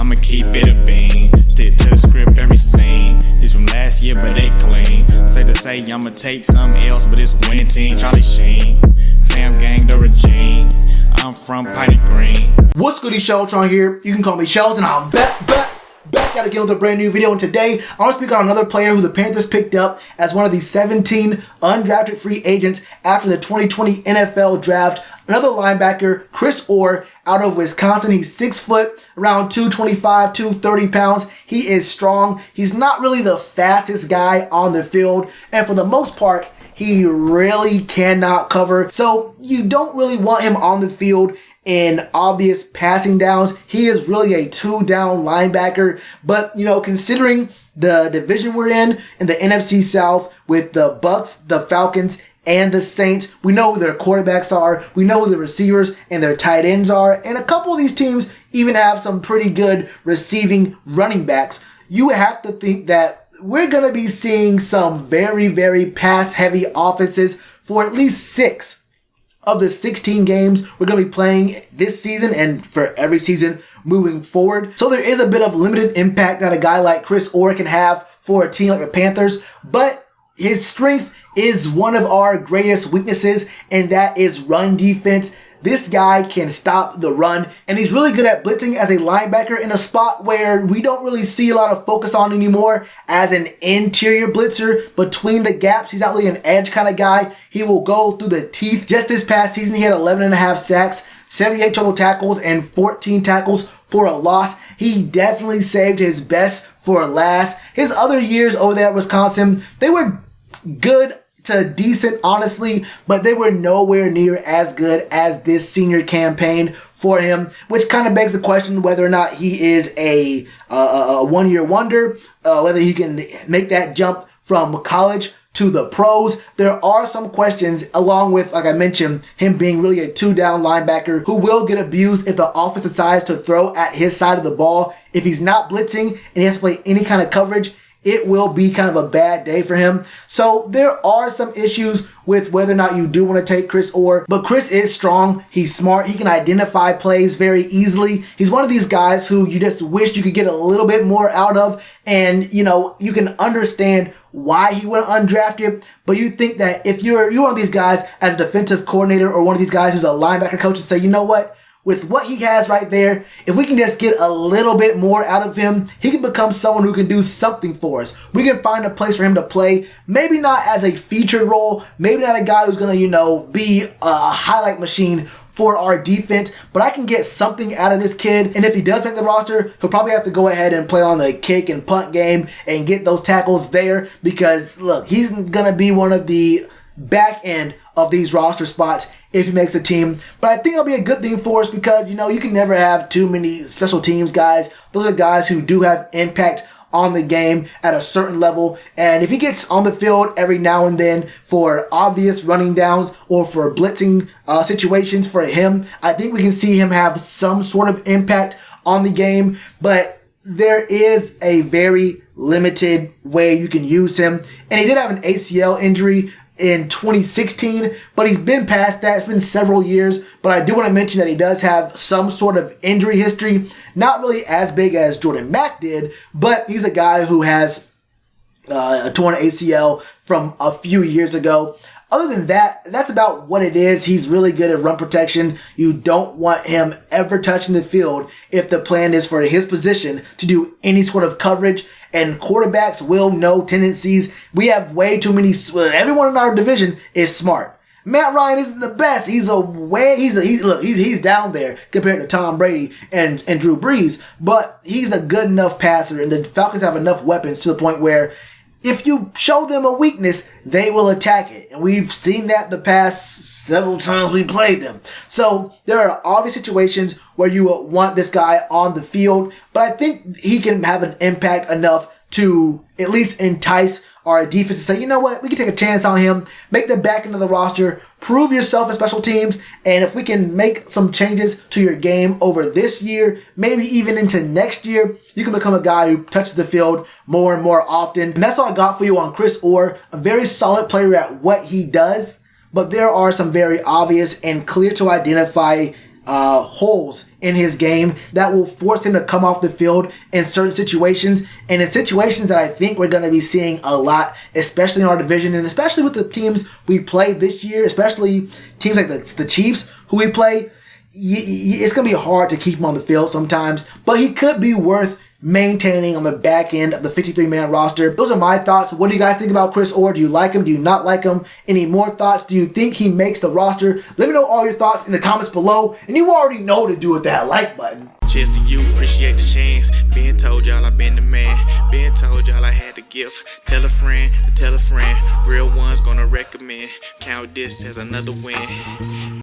I'ma keep it a bean. Stick to the script every scene. These from last year, but they clean. Say to say, I'ma take something else, but it's winning team. Charlie Sheen, fam gang the regime. I'm from Potty Green. What's good, Shellitronnn here. You can call me Shells, and I'm back at again with a brand new video. And today, I want to speak on another player who the Panthers picked up as one of the 17 undrafted free agents after the 2020 NFL Draft. Another linebacker, Chris Orr, out of Wisconsin. He's 6 foot, around 225, 230 pounds. He is strong. He's not really the fastest guy on the field, and for the most part, he really cannot cover. So you don't really want him on the field in obvious passing downs. He is really a 2-down linebacker. But, you know, considering the division we're in the NFC South with the Bucks, the Falcons, and the Saints, we know who their quarterbacks are, we know who the receivers and their tight ends are, and a couple of these teams even have some pretty good receiving running backs. You have to think that we're going to be seeing some very, very pass-heavy offenses for at least 6 of the 16 games we're going to be playing this season and for every season moving forward. So there is a bit of limited impact that a guy like Chris Orr can have for a team like the Panthers, but his strength is one of our greatest weaknesses, and that is run defense. This guy can stop the run, and he's really good at blitzing as a linebacker in a spot where we don't really see a lot of focus on anymore as an interior blitzer between the gaps. He's not really an edge kind of guy. He will go through the teeth. Just this past season, he had 11.5 sacks, 78 total tackles, and 14 tackles for a loss. He definitely saved his best for last. His other years over there at Wisconsin, they were good to decent, honestly, but they were nowhere near as good as this senior campaign for him, which kind of begs the question whether or not he is a one-year wonder, whether he can make that jump from college to the pros. There are some questions, along with, like I mentioned, him being really a 2-down linebacker who will get abused if the offense decides to throw at his side of the ball. If he's not blitzing and he has to play any kind of coverage, it will be kind of a bad day for him. So there are some issues with whether or not you do want to take Chris Orr. But Chris is strong. He's smart. He can identify plays very easily. He's one of these guys who you just wish you could get a little bit more out of. And, you know, you can understand why he went undrafted. But you think that if you're one of these guys as a defensive coordinator or one of these guys who's a linebacker coach and say, you know what? With what he has right there, if we can just get a little bit more out of him, he can become someone who can do something for us. We can find a place for him to play, maybe not as a featured role, maybe not a guy who's going to, be a highlight machine for our defense, but I can get something out of this kid. And if he does make the roster, he'll probably have to go ahead and play on the kick and punt game and get those tackles there because, look, he's going to be one of the back end of these roster spots if he makes the team. But I think it'll be a good thing for us because, you can never have too many special teams guys. Those are guys who do have impact on the game at a certain level. And if he gets on the field every now and then for obvious running downs or for blitzing situations for him, I think we can see him have some sort of impact on the game. But there is a very limited way you can use him. And he did have an ACL injury in 2016, but he's been past that. It's been several years, but I do want to mention that he does have some sort of injury history, not really as big as Jordan Mack did, but he's a guy who has a torn ACL from a few years ago. Other than that, that's about what it is. He's really good at run protection. You don't want him ever touching the field if the plan is for his position to do any sort of coverage. And quarterbacks will know tendencies. We have way too many. Everyone in our division is smart. Matt Ryan isn't the best. He's down there compared to Tom Brady and Drew Brees. But he's a good enough passer, and the Falcons have enough weapons to the point where if you show them a weakness, they will attack it. And we've seen that the past several times we played them. So there are obvious situations where you will want this guy on the field, but I think he can have an impact enough to at least entice our defense to say, you know what, we can take a chance on him, make the back end of the roster, prove yourself in special teams, and if we can make some changes to your game over this year, maybe even into next year, you can become a guy who touches the field more and more often. And that's all I got for you on Chris Orr, a very solid player at what he does, but there are some very obvious and clear to identify holes in his game that will force him to come off the field in certain situations, and in situations that I think we're going to be seeing a lot, especially in our division and especially with the teams we played this year, especially teams like the Chiefs who we play. It's going to be hard to keep him on the field sometimes, but he could be worth maintaining on the back end of the 53-man roster. Those are my thoughts. What do you guys think about Chris Orr? Do you like him? Do you not like him? Any more thoughts? Do you think he makes the roster? Let me know all your thoughts in the comments below. And you already know what to do with that like button. Cheers to you, appreciate the chance. Been told y'all I been the man. Been told y'all I had the gift. Tell a friend to tell a friend. Real ones gonna recommend. Count this as another win.